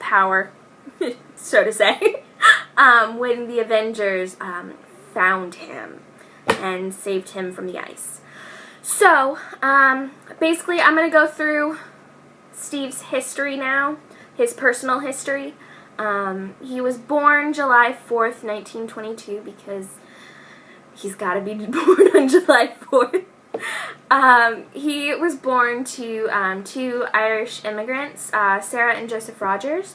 power, so to say, when the Avengers found him and saved him from the ice. So, basically, I'm going to go through Steve's history now, his personal history. He was born July 4th, 1922, because he's got to be born on July 4th. He was born to two Irish immigrants, Sarah and Joseph Rogers.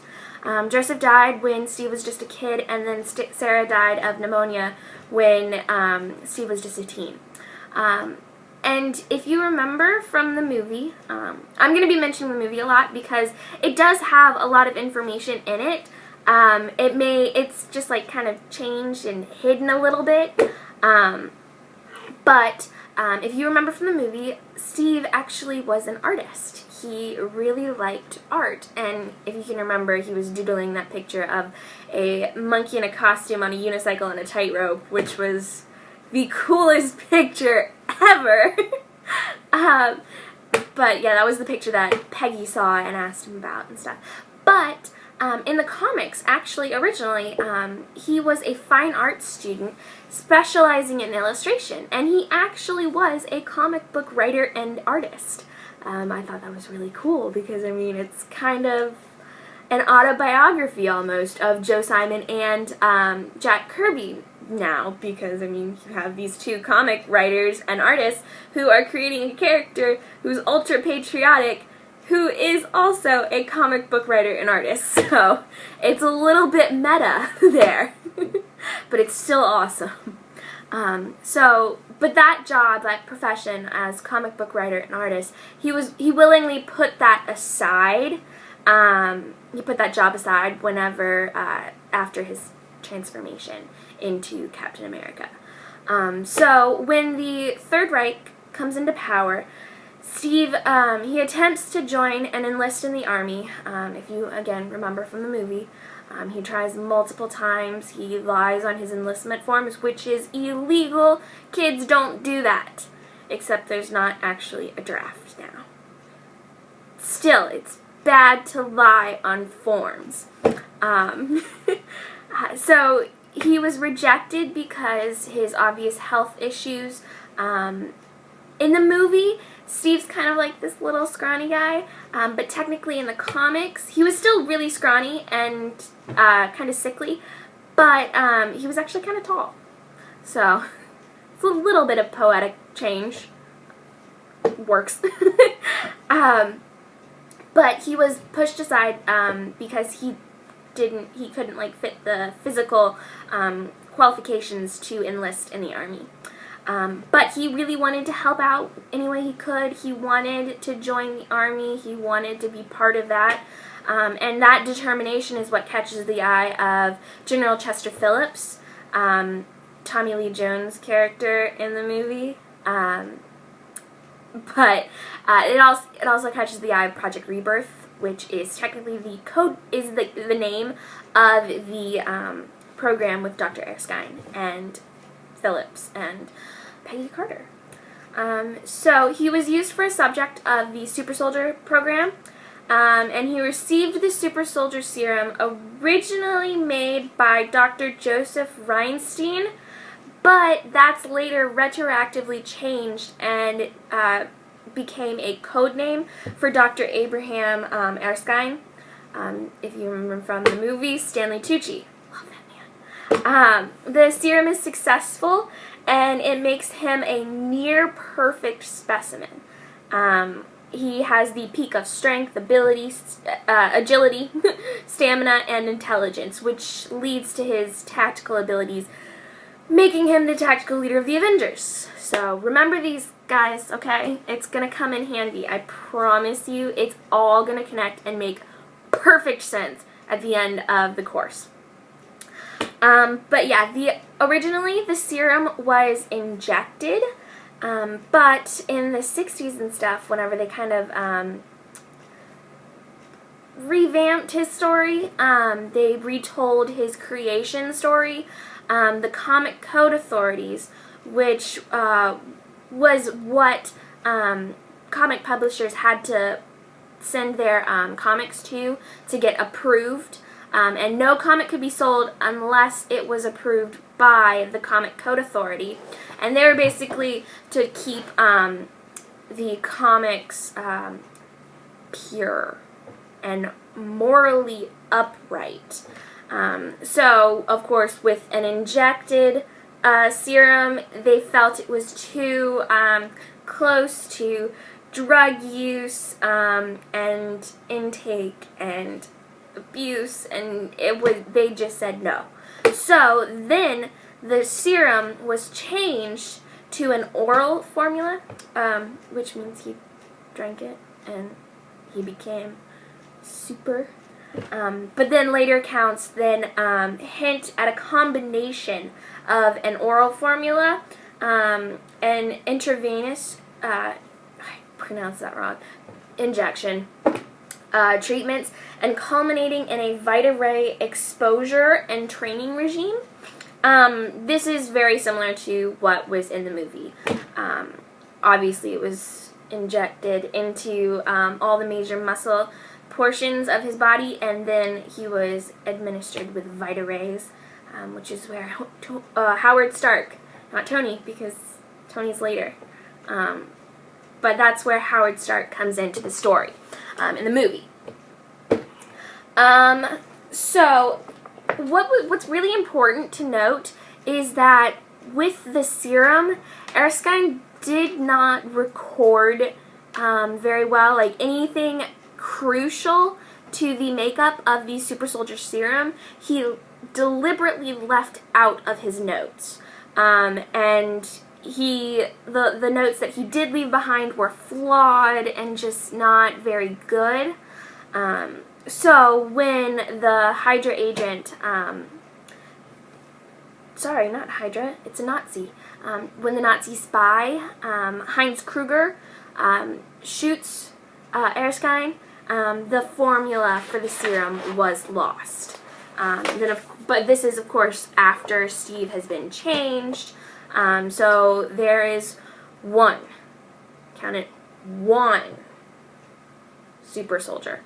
Joseph died when Steve was just a kid, and then Sarah died of pneumonia when Steve was just a teen. And if you remember from the movie, I'm going to be mentioning the movie a lot because it does have a lot of information in it. It's just like kind of changed and hidden a little bit. But if you remember from the movie, Steve actually was an artist. He really liked art, and if you can remember, he was doodling that picture of a monkey in a costume on a unicycle and a tightrope, which was the coolest picture ever. But yeah, that was the picture that Peggy saw and asked him about and stuff. But in the comics, actually, originally, he was a fine arts student specializing in illustration, and he actually was a comic book writer and artist. I thought that was really cool because, I mean, it's kind of an autobiography almost of Joe Simon and Jack Kirby now, because, I mean, you have these two comic writers and artists who are creating a character who's ultra patriotic, who is also a comic book writer and artist. So it's a little bit meta there, but it's still awesome. But that job, that profession as comic book writer and artist, he willingly put that aside. He put that job aside whenever after his transformation into Captain America. So when the Third Reich comes into power, Steve, he attempts to join and enlist in the army. If you, again, remember from the movie, he tries multiple times. He lies on his enlistment forms, which is illegal. Kids don't do that, except there's not actually a draft now. Still, it's bad to lie on forms. So he was rejected because his obvious health issues. In the movie, Steve's kind of like this little scrawny guy, but technically in the comics, he was still really scrawny and kind of sickly, but he was actually kind of tall. So it's a little bit of poetic change. Works. But he was pushed aside because he couldn't like fit the physical qualifications to enlist in the army. But he really wanted to help out any way he could. He wanted to join the army. He wanted to be part of that. And that determination is what catches the eye of General Chester Phillips, Tommy Lee Jones' character in the movie. But it also catches the eye of Project Rebirth, which is technically the name of the program with Dr. Erskine and Phillips and Peggy Carter. So he was used for a subject of the Super Soldier program, and he received the Super Soldier Serum originally made by Dr. Joseph Reinstein, but that's later retroactively changed and became a code name for Dr. Abraham Erskine. If you remember from the movie, Stanley Tucci. Love that man. The serum is successful, and it makes him a near-perfect specimen. He has the peak of strength, ability, agility, stamina, and intelligence, which leads to his tactical abilities, making him the tactical leader of the Avengers. So remember these guys, okay? It's going to come in handy. I promise you, it's all going to connect and make perfect sense at the end of the course. But yeah, originally the serum was injected, but in the 60s and stuff, whenever they kind of revamped his story, they retold his creation story. The Comic Code Authorities, which was what comic publishers had to send their comics to get approved. And no comic could be sold unless it was approved by the Comic Code Authority. And they were basically to keep the comics pure and morally upright. So, of course, with an injected serum, they felt it was too close to drug use and intake and abuse, and they just said no. So then the serum was changed to an oral formula, which means he drank it and he became super. But then later accounts then hint at a combination of an oral formula, an intravenous, I pronounced that wrong, injection, treatments, and culminating in a Vita-Ray exposure and training regime. This is very similar to what was in the movie. Obviously, it was injected into all the major muscle portions of his body, and then he was administered with Vita-Rays, which is where Howard Stark, not Tony, because Tony's later, but that's where Howard Stark comes into the story in the movie. So what's really important to note is that with the serum, Erskine did not record very well, like anything crucial to the makeup of the super soldier serum. He deliberately left out of his notes, and the notes that he did leave behind were flawed and just not very good. So when the Hydra agent, sorry, not Hydra, it's a Nazi. When the Nazi spy, Heinz Kruger, shoots Erskine, the formula for the serum was lost. But this is, of course, after Steve has been changed. So there is one, count it, one super soldier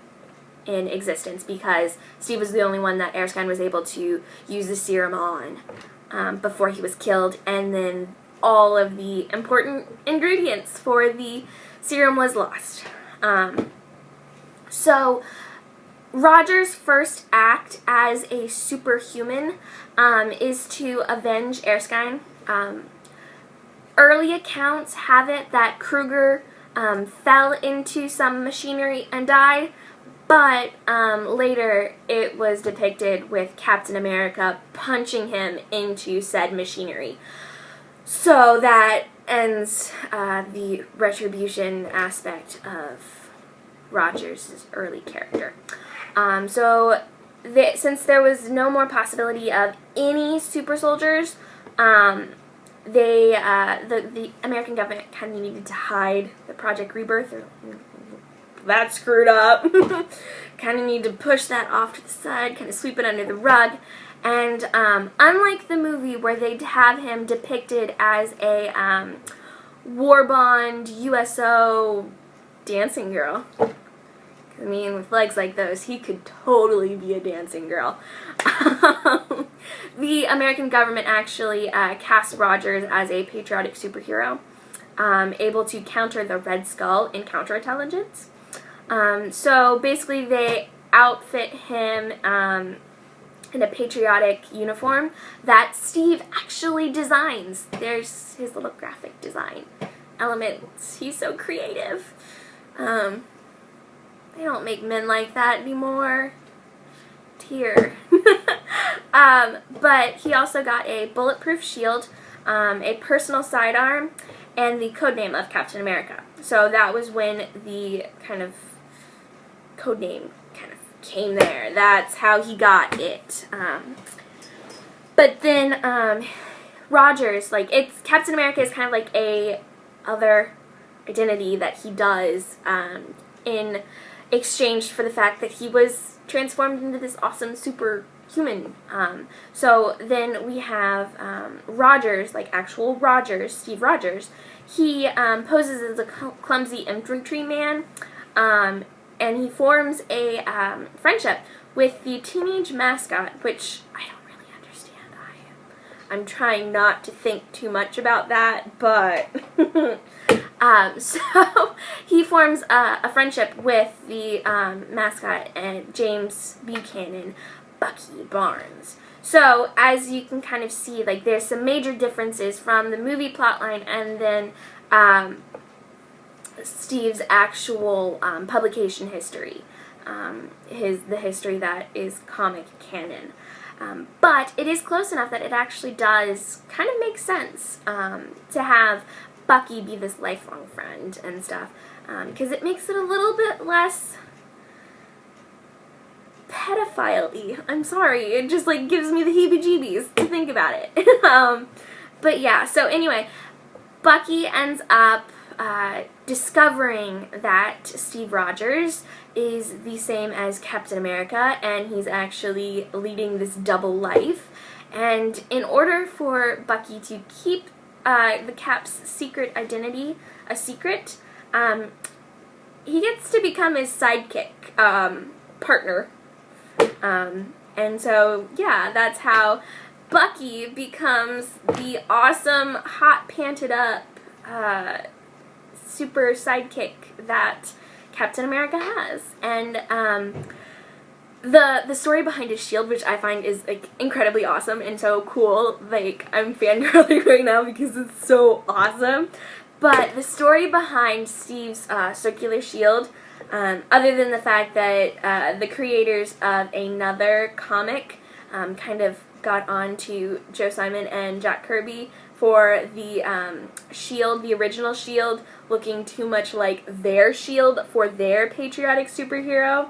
in existence, because Steve was the only one that Erskine was able to use the serum on before he was killed, and then all of the important ingredients for the serum was lost. So Roger's first act as a superhuman is to avenge Erskine. Early accounts have it that Kruger fell into some machinery and died, but later it was depicted with Captain America punching him into said machinery. So that ends the retribution aspect of Rogers' early character. Since there was no more possibility of any super soldiers, the American government kind of needed to hide the Project Rebirth. That screwed up. Kind of need to push that off to the side, kind of sweep it under the rug. And unlike the movie where they'd have him depicted as a war bond USO dancing girl. I mean, with legs like those, he could totally be a dancing girl. The American government actually cast Rogers as a patriotic superhero, able to counter the Red Skull in counterintelligence. So basically they outfit him in a patriotic uniform that Steve actually designs. There's his little graphic design elements. He's so creative. They don't make men like that anymore. Tear. But he also got a bulletproof shield, a personal sidearm, and the codename of Captain America. So that was when the kind of codename kind of came there. That's how he got it. But then Rogers, like, it's Captain America is kind of like a other identity that he does in exchange for the fact that he was transformed into this awesome superhuman. So then we have Rogers, like actual Rogers, Steve Rogers. He poses as a clumsy infantryman, and he forms a friendship with the teenage mascot, which I don't really understand. I'm trying not to think too much about that, but so he forms a friendship with the mascot and James Buchanan, Bucky Barnes. So as you can kind of see, like, there's some major differences from the movie plotline and then Steve's actual publication history, the history that is comic canon. But it is close enough that it actually does kind of make sense to have Bucky be this lifelong friend and stuff, because it makes it a little bit less pedophile-y. I'm sorry, it just like gives me the heebie-jeebies to think about it. But yeah, so anyway, Bucky ends up discovering that Steve Rogers is the same as Captain America, and he's actually leading this double life. And in order for Bucky to keep the Cap's secret identity a secret, he gets to become his sidekick partner. And so, yeah, that's how Bucky becomes the awesome, hot, panted up super sidekick that Captain America has. And the story behind his shield, which I find is like incredibly awesome and so cool. Like, I'm fangirling right now because it's so awesome. But the story behind Steve's circular shield, other than the fact that the creators of another comic kind of got on to Joe Simon and Jack Kirby for the shield, the original shield, looking too much like their shield for their patriotic superhero.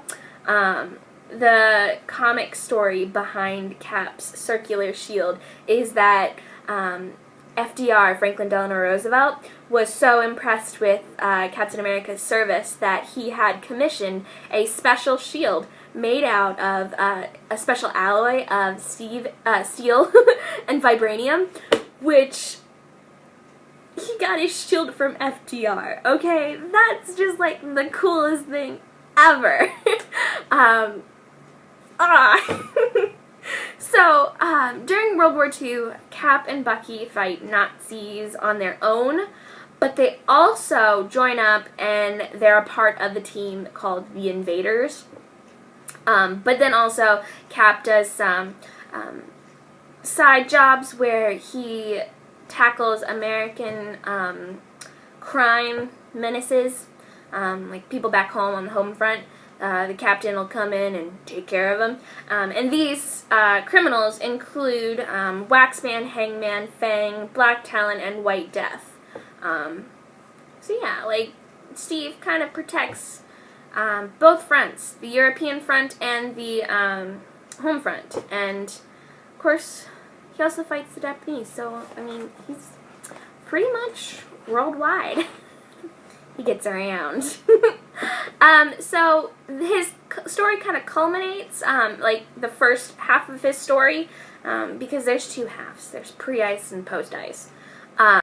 The comic story behind Cap's circular shield is that FDR, Franklin Delano Roosevelt, was so impressed with Captain America's service that he had commissioned a special shield made out of a special alloy of steel and vibranium, which he got his shield from FDR. Okay, that's just like the coolest thing ever. So, during World War II, Cap and Bucky fight Nazis on their own, but they also join up and they're a part of the team called the Invaders. But then also, Cap does some side jobs where he tackles American crime menaces, like people back home on the home front. The captain will come in and take care of them. And these criminals include Waxman, Hangman, Fang, Black Talon, and White Death. So yeah, like, Steve kind of protects both fronts, the European front and the home front. And, of course, he also fights the Japanese, so, I mean, he's pretty much worldwide. He gets around. So his story kind of culminates, like the first half of his story, because there's two halves. There's pre-ice and post-ice.